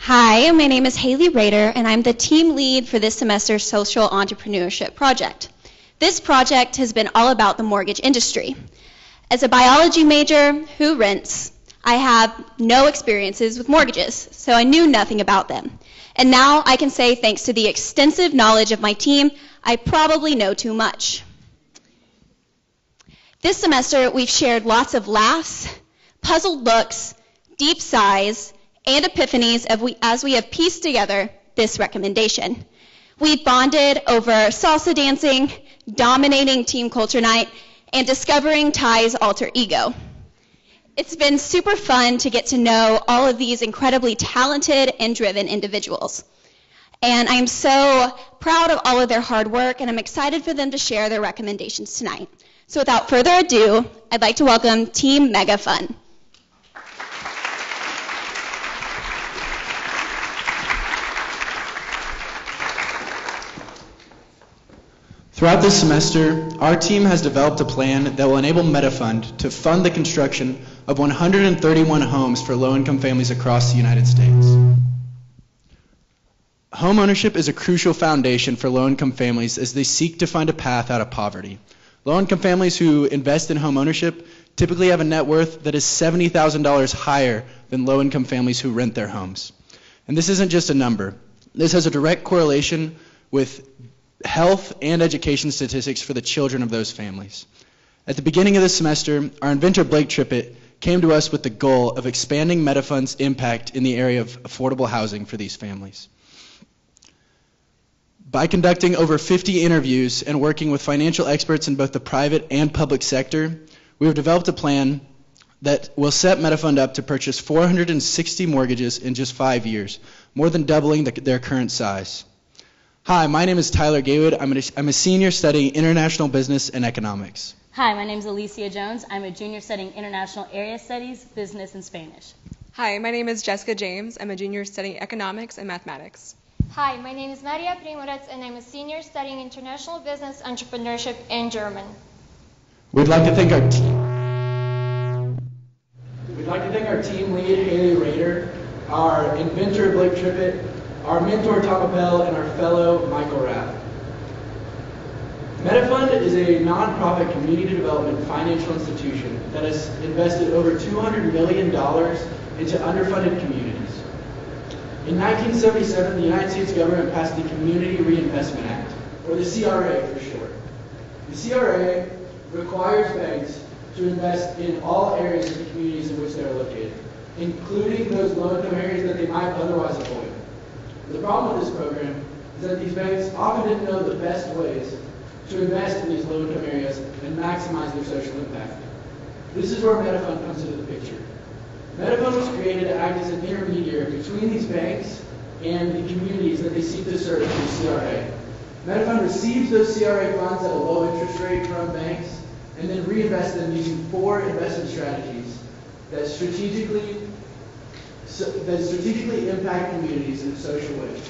Hi, my name is Haley Rader, and I'm the team lead for this semester's social entrepreneurship project. This project has been all about the mortgage industry. As a biology major who rents, I have no experiences with mortgages, so I knew nothing about them. And now I can say, thanks to the extensive knowledge of my team, I probably know too much. This semester, we've shared lots of laughs, puzzled looks, deep sighs, and epiphanies as we have pieced together this recommendation. We bonded over salsa dancing, dominating team culture night, and discovering Ty's alter ego. It's been super fun to get to know all of these incredibly talented and driven individuals. And I'm so proud of all of their hard work, and I'm excited for them to share their recommendations tonight. So without further ado, I'd like to welcome Team MetaFund. Throughout this semester, our team has developed a plan that will enable MetaFund to fund the construction of 131 homes for low-income families across the United States. Home ownership is a crucial foundation for low-income families as they seek to find a path out of poverty. Low-income families who invest in home ownership typically have a net worth that is $70,000 higher than low-income families who rent their homes. And this isn't just a number. This has a direct correlation with health and education statistics for the children of those families. At the beginning of this semester, our inventor Blake Trippett came to us with the goal of expanding MetaFund's impact in the area of affordable housing for these families. By conducting over 50 interviews and working with financial experts in both the private and public sector, we have developed a plan that will set MetaFund up to purchase 460 mortgages in just 5 years, more than doubling their current size. Hi, my name is Tyler Gaywood. I'm a senior studying international business and economics. Hi, my name is Alicia Jones. I'm a junior studying international area studies, business, and Spanish. Hi, my name is Jessica James. I'm a junior studying economics and mathematics. Hi, my name is Maria Primoretz, and I'm a senior studying international business, entrepreneurship, and German. We'd like to thank our team lead, Haley Rader, our inventor, Blake Trippett, our mentor, Tom Appel, and our fellow, Michael Rath. MetaFund is a nonprofit community development financial institution that has invested over $200 million into underfunded communities. In 1977, the United States government passed the Community Reinvestment Act, or the CRA for short. The CRA requires banks to invest in all areas of the communities in which they are located, including those low-income areas that they might otherwise avoid. The problem with this program is that these banks often didn't know the best ways to invest in these low-income areas and maximize their social impact. This is where MetaFund comes into the picture. MetaFund was created to act as an intermediary between these banks and the communities that they seek to serve through CRA. MetaFund receives those CRA funds at a low interest rate from banks and then reinvests them using 4 investment strategies that strategically impact communities in a social way.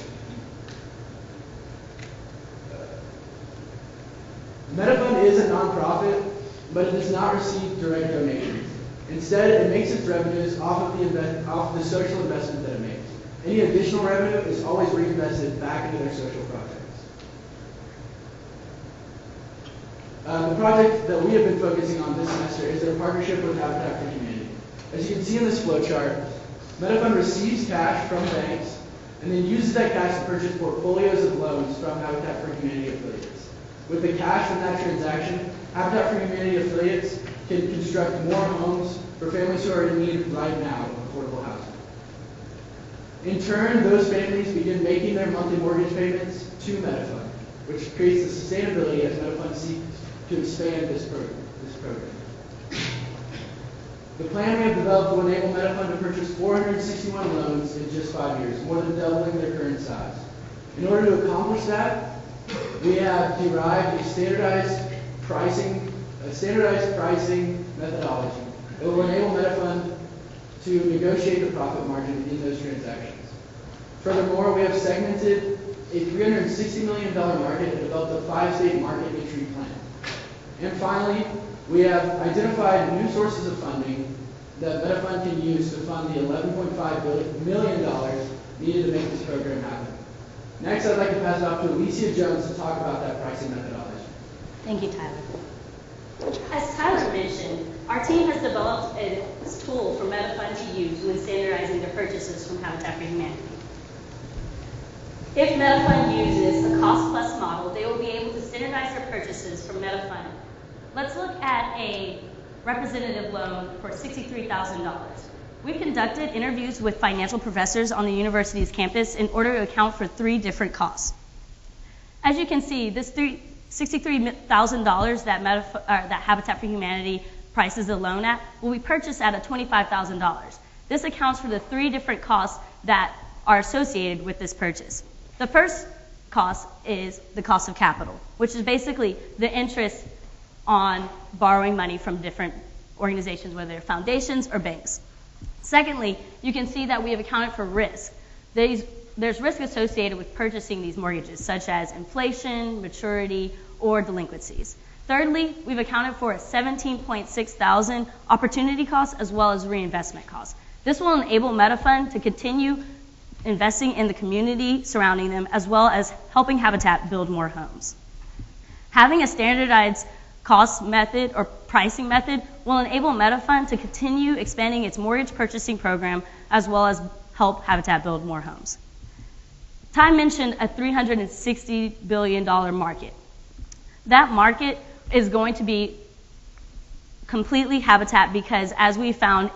MetaFund is a nonprofit, but it does not receive direct donations. Instead, it makes its revenues off of the social investment that it makes. Any additional revenue is always reinvested back into their social projects. The project that we have been focusing on this semester is their partnership with Habitat for Humanity. As you can see in this flowchart, MetaFund receives cash from banks and then uses that cash to purchase portfolios of loans from Habitat for Humanity affiliates. With the cash from that transaction, Habitat for Humanity affiliates can construct more homes for families who are in need right now of affordable housing. In turn, those families begin making their monthly mortgage payments to MetaFund, which creates the sustainability as MetaFund seeks to expand this program. The plan we have developed will enable MetaFund to purchase 461 loans in just 5 years, more than doubling their current size. In order to accomplish that, we have derived a standardized pricing methodology that will enable MetaFund to negotiate the profit margin in those transactions. Furthermore, we have segmented a $360 million market and developed a 5-state market entry plan. And finally, we have identified new sources of funding that MetaFund can use to fund the $11.5 million needed to make this program happen. Next, I'd like to pass it off to Alicia Jones to talk about that pricing methodology. Thank you, Tyler. As Tyler mentioned, our team has developed a tool for MetaFund to use when standardizing their purchases from Habitat for Humanity. If MetaFund uses a cost-plus model, they will be able to standardize their purchases from MetaFund. Let's look at a representative loan for $63,000. We've conducted interviews with financial professors on the university's campus in order to account for 3 different costs. As you can see, this $63,000 that Habitat for Humanity prices the loan at will be purchased at a $25,000. This accounts for the 3 different costs that are associated with this purchase. The first cost is the cost of capital, which is basically the interest on borrowing money from different organizations, whether they're foundations or banks. Secondly, you can see that we have accounted for risk. There's risk associated with purchasing these mortgages, such as inflation, maturity, or delinquencies. Thirdly, we've accounted for a $17,600 opportunity cost as well as reinvestment costs. This will enable MetaFund to continue investing in the community surrounding them, as well as helping Habitat build more homes. Having a standardized cost method or pricing method will enable MetaFund to continue expanding its mortgage purchasing program, as well as help Habitat build more homes. Ty mentioned a $360 billion market. That market is going to be completely Habitat because, as we found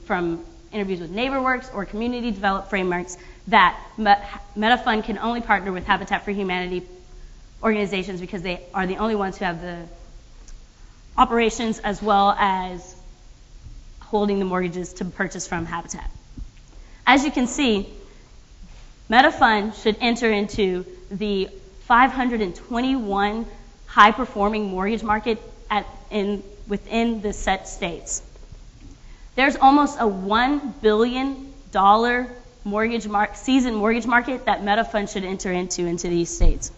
from interviews with NeighborWorks or community developed frameworks, that MetaFund can only partner with Habitat for Humanity organizations because they are the only ones who have the operations as well as holding the mortgages to purchase from Habitat. As you can see, MetaFund should enter into the 521 high-performing mortgage market within the set states. There's almost a $1 billion seasoned mortgage market that MetaFund should enter into these states.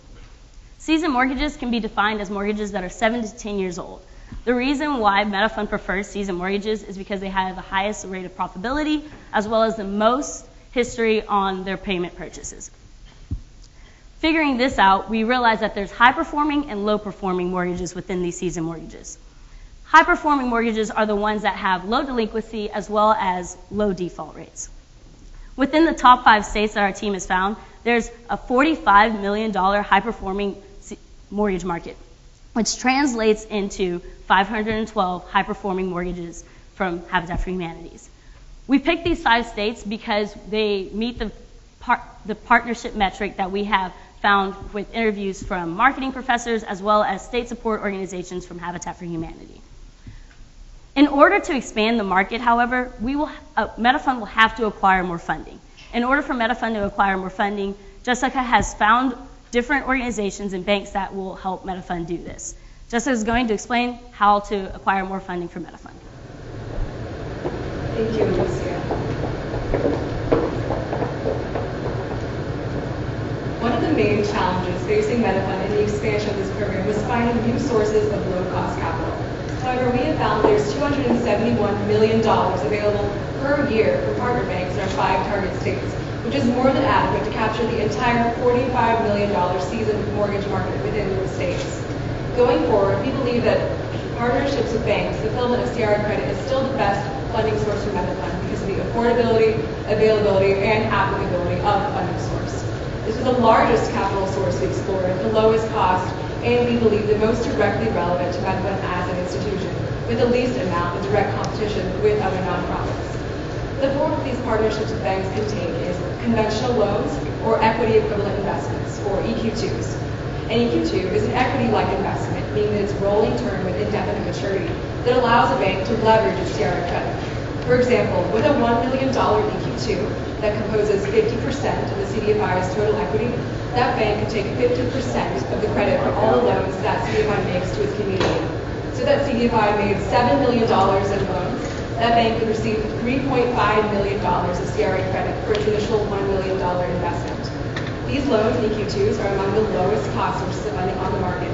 Seasoned mortgages can be defined as mortgages that are 7 to 10 years old. The reason why MetaFund prefers seasoned mortgages is because they have the highest rate of profitability as well as the most history on their payment purchases. Figuring this out, we realize that there's high-performing and low-performing mortgages within these seasoned mortgages. High-performing mortgages are the ones that have low delinquency as well as low default rates. Within the top 5 states that our team has found, there's a $45 million high-performing mortgage market, which translates into 512 high-performing mortgages from Habitat for Humanity. We picked these 5 states because they meet the partnership metric that we have found with interviews from marketing professors as well as state support organizations from Habitat for Humanity. In order to expand the market, however, MetaFund will have to acquire more funding. In order for MetaFund to acquire more funding, Jessica has found different organizations and banks that will help MetaFund do this. Jessica is going to explain how to acquire more funding for MetaFund. Thank you, Alicia. One of the main challenges facing MetaFund in the expansion of this program was finding new sources of low-cost capital. However, we have found there's $271 million available per year for partner banks in our 5 target states, which is more than adequate to capture the entire $45 million seasoned mortgage market within those states. Going forward, we believe that partnerships with banks, the fulfillment of CRA credit, is still the best funding source for MetaFund because of the affordability, availability, and applicability of the funding source. This is the largest capital source we explored, the lowest cost, and we believe the most directly relevant to MetaFund as an institution, with the least amount of direct competition with other nonprofits. The form of these partnerships with banks can take is conventional loans or equity equivalent investments, or EQ2s. An EQ2 is an equity-like investment, meaning that it's rolling term with indefinite maturity that allows a bank to leverage its CRA credit. For example, with a $1 million EQ2 that composes 50% of the CDFI's total equity, that bank could take 50% of the credit for all the loans that CDFI makes to its community. So that CDFI made $7 million in loans, that bank could receive $3.5 million of CRA credit for its initial $1 million investment. These loans, EQ2s, are among the lowest cost sources of funding on the market.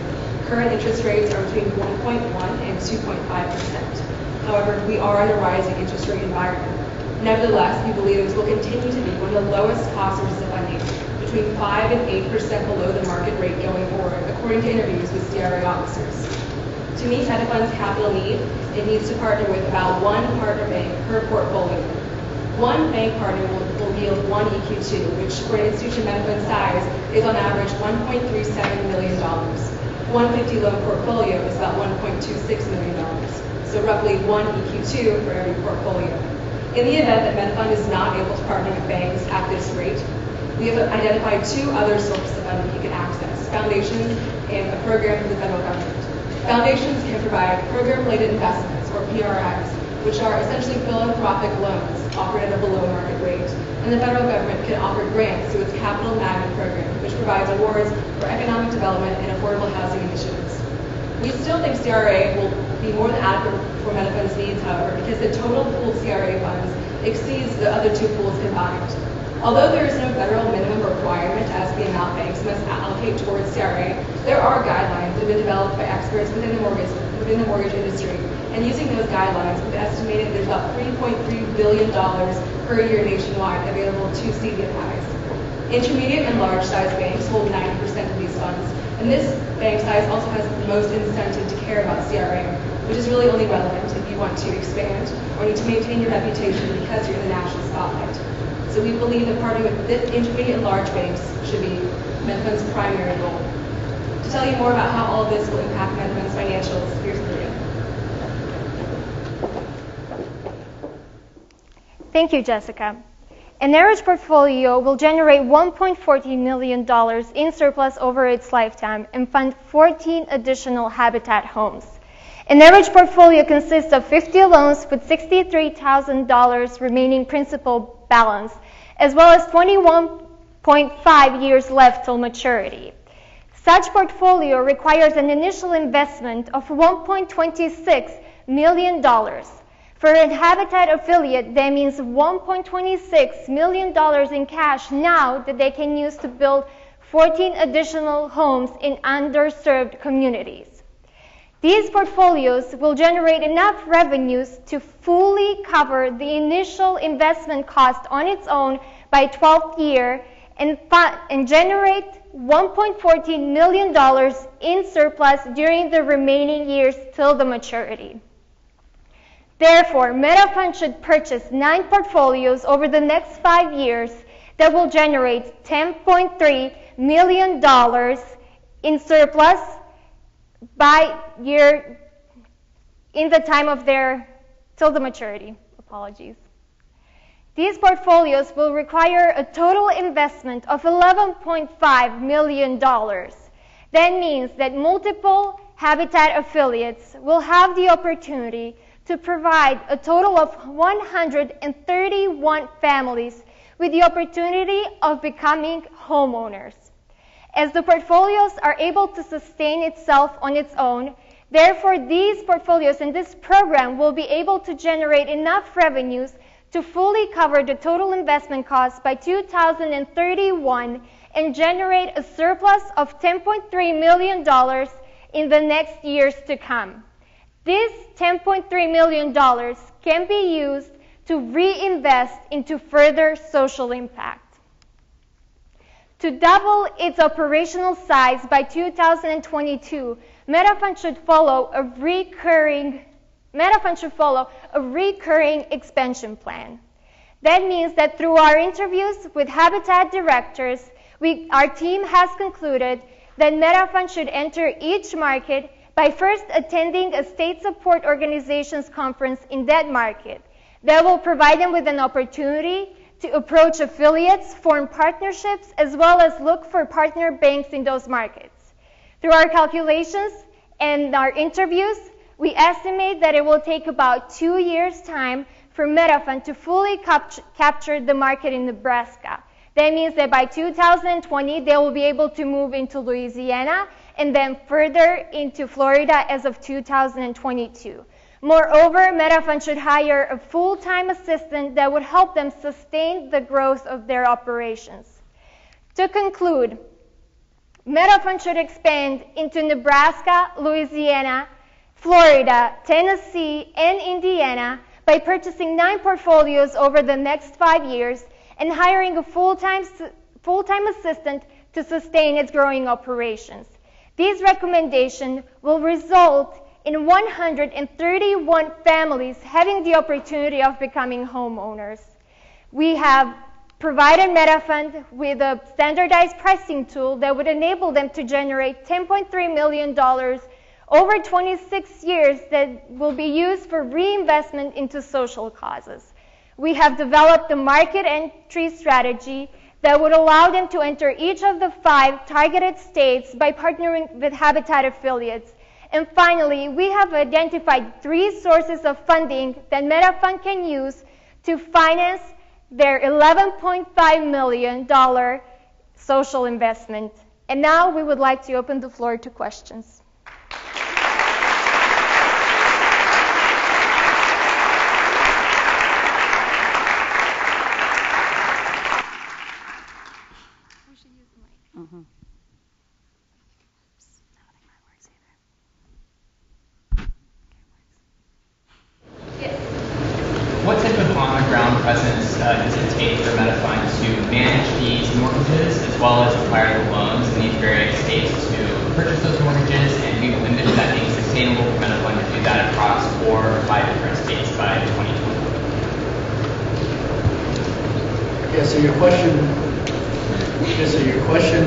Current interest rates are between 1.1 and 2.5%. However, we are in a rising interest rate environment. Nevertheless, we believe this will continue to be one of the lowest cost sources of funding, between 5 and 8% below the market rate going forward, according to interviews with CRA officers. To meet MetaFund's capital need, it needs to partner with about one partner bank per portfolio. One bank partner will yield one EQ2, which for an institution MetaFund size is on average $1.37 million. 150 loan portfolio is about $1.26 million. So roughly one EQ2 for every portfolio. In the event that MetaFund is not able to partner with banks at this rate, we have identified two other sources of funding you can access: foundations and a program from the federal government. Foundations can provide program-related investments, or PRIs, which are essentially philanthropic loans offered at a below-market rate. And the federal government can offer grants through its Capital Magnet program, which provides awards for economic development and affordable housing initiatives. We still think CRA will be more than adequate for MetaFund's needs, however, because the total pooled CRA funds exceeds the other two pools combined. Although there is no federal minimum requirement as the amount banks must allocate towards CRA, there are guidelines that have been developed by experts within the mortgage industry. And using those guidelines, we've estimated there's about $3.3 billion per year nationwide available to CDFIs. Intermediate and large-sized banks hold 90% of these funds, and this bank size also has the most incentive to care about CRA, which is really only relevant if you want to expand or need to maintain your reputation because you're in the national spotlight. So we believe that partnering with the intermediate and large banks should be MetaFund's primary goal. To tell you more about how all of this will impact MetaFund's financials, here's Maria. Thank you, Jessica. An average portfolio will generate $1.14 million in surplus over its lifetime and fund 14 additional Habitat homes. An average portfolio consists of 50 loans with $63,000 remaining principal balance, as well as 21.5 years left till maturity. Such portfolio requires an initial investment of $1.26 million. For a Habitat affiliate, that means $1.26 million in cash now that they can use to build 14 additional homes in underserved communities. These portfolios will generate enough revenues to fully cover the initial investment cost on its own by 12th year and generate $1.14 million in surplus during the remaining years till the maturity. Therefore, MetaFund should purchase 9 portfolios over the next 5 years that will generate $10.3 million in surplus by year in the time of their till the maturity. Apologies. These portfolios will require a total investment of $11.5 million. That means that multiple Habitat affiliates will have the opportunity to provide a total of 131 families with the opportunity of becoming homeowners. As the portfolios are able to sustain itself on its own, therefore these portfolios and this program will be able to generate enough revenues to fully cover the total investment costs by 2031 and generate a surplus of $10.3 million in the next years to come. This $10.3 million can be used to reinvest into further social impact. To double its operational size by 2022, MetaFund should follow a recurring expansion plan. That means that through our interviews with Habitat directors, our team has concluded that MetaFund should enter each market by first attending a state support organizations conference in that market. That will provide them with an opportunity to approach affiliates, form partnerships, as well as look for partner banks in those markets. Through our calculations and our interviews, we estimate that it will take about 2 years' time for MetaFund to fully capture the market in Nebraska. That means that by 2020, they will be able to move into Louisiana and then further into Florida as of 2022. Moreover, MetaFund should hire a full-time assistant that would help them sustain the growth of their operations. To conclude, MetaFund should expand into Nebraska, Louisiana, Florida, Tennessee, and Indiana by purchasing 9 portfolios over the next 5 years and hiring a full-time assistant to sustain its growing operations. These recommendations will result in 131 families having the opportunity of becoming homeowners. We have provided MetaFund with a standardized pricing tool that would enable them to generate $10.3 million over 26 years that will be used for reinvestment into social causes. We have developed a market entry strategy that would allow them to enter each of the 5 targeted states by partnering with Habitat affiliates. And finally, we have identified 3 sources of funding that MetaFund can use to finance their $11.5 million social investment. And now we would like to open the floor to questions. What type of on-the-ground presence does it take for MetaFund to manage these mortgages as well as acquire the loans in these various states to purchase those mortgages, and we envision that being sustainable for MetaFund to do that across 4 or 5 different states by 2020? Yeah, so your question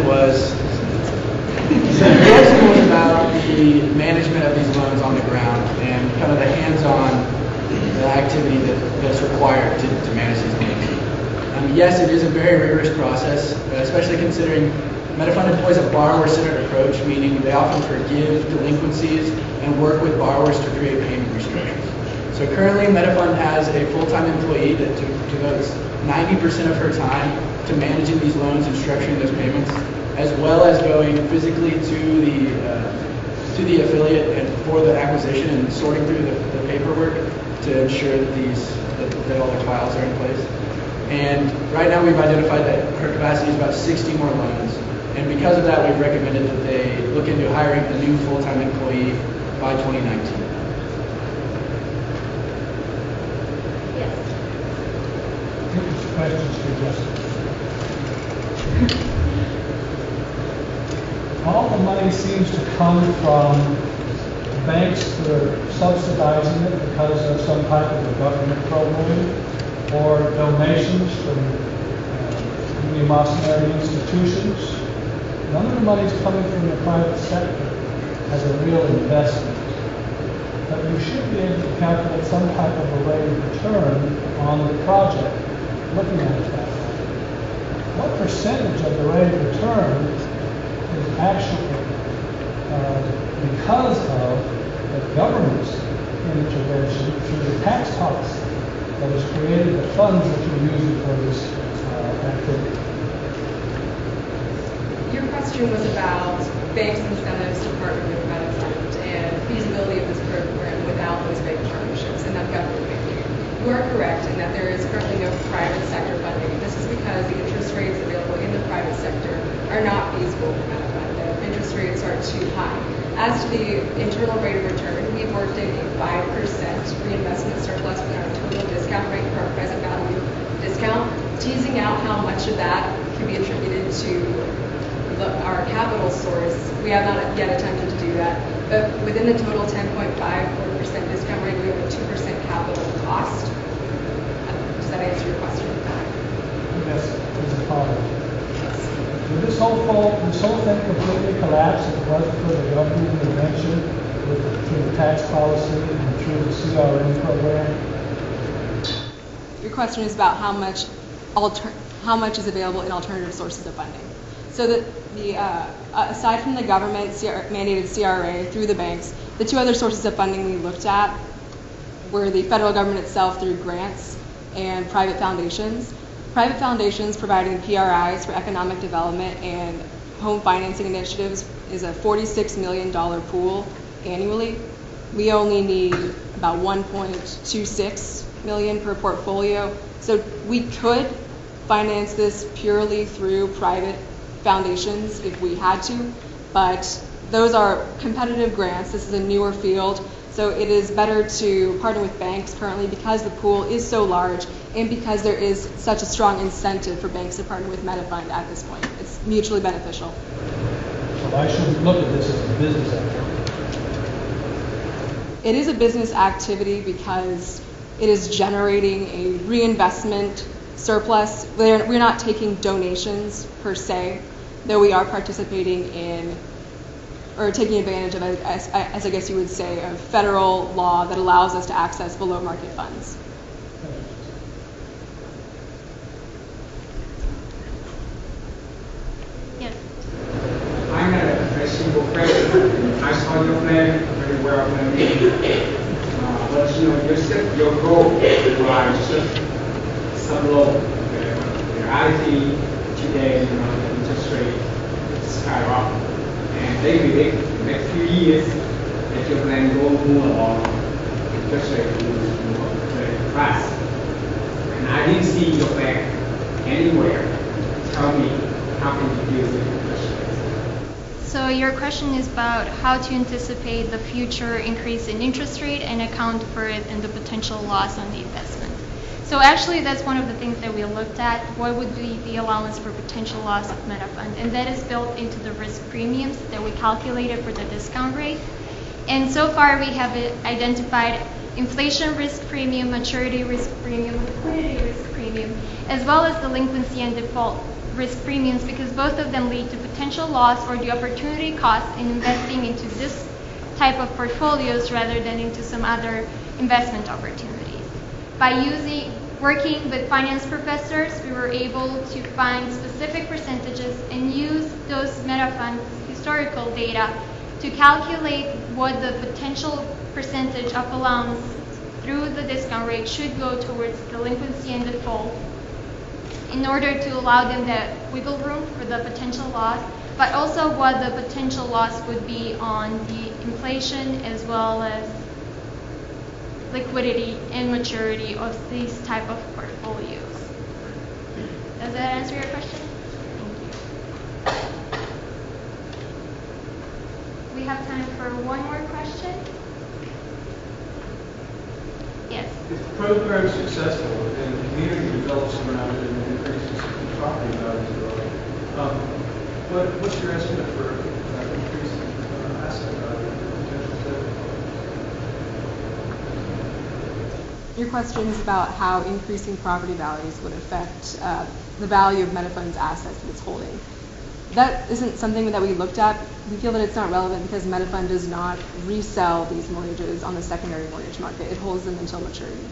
was about the management of these loans on the ground and kind of the hands-on activity that's required to manage these loans. Yes, it is a very rigorous process, especially considering MetaFund employs a borrower-centered approach, meaning they often forgive delinquencies and work with borrowers to create payment restrictions. So currently, MetaFund has a full-time employee that devotes 90% of her time to managing these loans and structuring those payments, as well as going physically to the affiliate and for the acquisition and sorting through the paperwork to ensure that all their files are in place. And right now we've identified that her capacity is about 60 more loans. And because of that, we've recommended that they look into hiring a new full-time employee by 2019. Yes. Questions for Jessica. All the money seems to come from banks that are subsidizing it because of some type of a government program, or donations from Muslim institutions. None of the money is coming from the private sector as a real investment. But you should be able to calculate some type of a rate of return on the project, looking at it that way. What percentage of the rate of return is actually because of the government's intervention through the tax policy that has created the funds that you're using for this activity? Your question was about banks' incentives to partner with MetaFund and feasibility of this program without those bank partnerships and that government banking. You are correct in that there is currently no private sector funding. This is because the interest rates available in the private sector are not feasible for MetaFund. The interest rates are too high. As to the internal rate of return, we've worked in a 5% reinvestment surplus within our total discount rate for our present value discount, teasing out how much of that can be attributed to our capital source. We have not yet attempted to do that, but within the total 10.54% discount rate, we have a 2% capital cost. Does that answer your question? Yes, as a follow-up. Would this whole thing completely collapse if it wasn't for the government intervention through the tax policy and through the CRM program? Your question is about how much is available in alternative sources of funding. So that aside from the government mandated CRA through the banks, the 2 other sources of funding we looked at were the federal government itself through grants and private foundations. Private foundations providing PRIs for economic development and home financing initiatives is a $46 million pool annually. We only need about $1.26 million per portfolio. So we could finance this purely through private foundations if we had to, but those are competitive grants. This is a newer field, So it is better to partner with banks currently because the pool is so large and because there is such a strong incentive for banks to partner with MetaFund at this point. It's mutually beneficial. So I shouldn't look at this as a business activity. It is a business activity because it is generating a reinvestment surplus. We're not taking donations per se, though we are participating in or taking advantage of, as I guess you would say, of federal law that allows us to access below market funds. Yes. I had a very simple question. I saw your plan very well. But you set your goal was some low. The reality today, the interest rate skyrocket. And maybe the next few years, if your plan goes more along, interest rate will move very fast. And I didn't see your plan anywhere. Tell me, how can you deal with interest rates? So your question is about how to anticipate the future increase in interest rate and account for it and the potential loss on the investment. So actually that's one of the things that we looked at. What would be the allowance for potential loss of MetaFund? And that is built into the risk premiums that we calculated for the discount rate. And so far we have identified inflation risk premium, maturity risk premium, liquidity risk premium, as well as delinquency and default risk premiums, because both of them lead to potential loss or the opportunity cost in investing into this type of portfolios rather than into some other investment opportunities. By working with finance professors, we were able to find specific percentages and use those MetaFund historical data to calculate what the potential percentage of allowance through the discount rate should go towards delinquency and default in order to allow them that wiggle room for the potential loss, but also what the potential loss would be on the inflation as well as liquidity and maturity of these type of portfolios. Does that answer your question? Thank you. We have time for one more question. Yes. If the program is successful and the community develops around it and increases property values, what's your estimate for increasing asset value and potential sale? Your question is about how increasing property values would affect the value of MetaFund's assets that it's holding. That isn't something that we looked at. We feel that it's not relevant because MetaFund does not resell these mortgages on the secondary mortgage market. It holds them until maturity.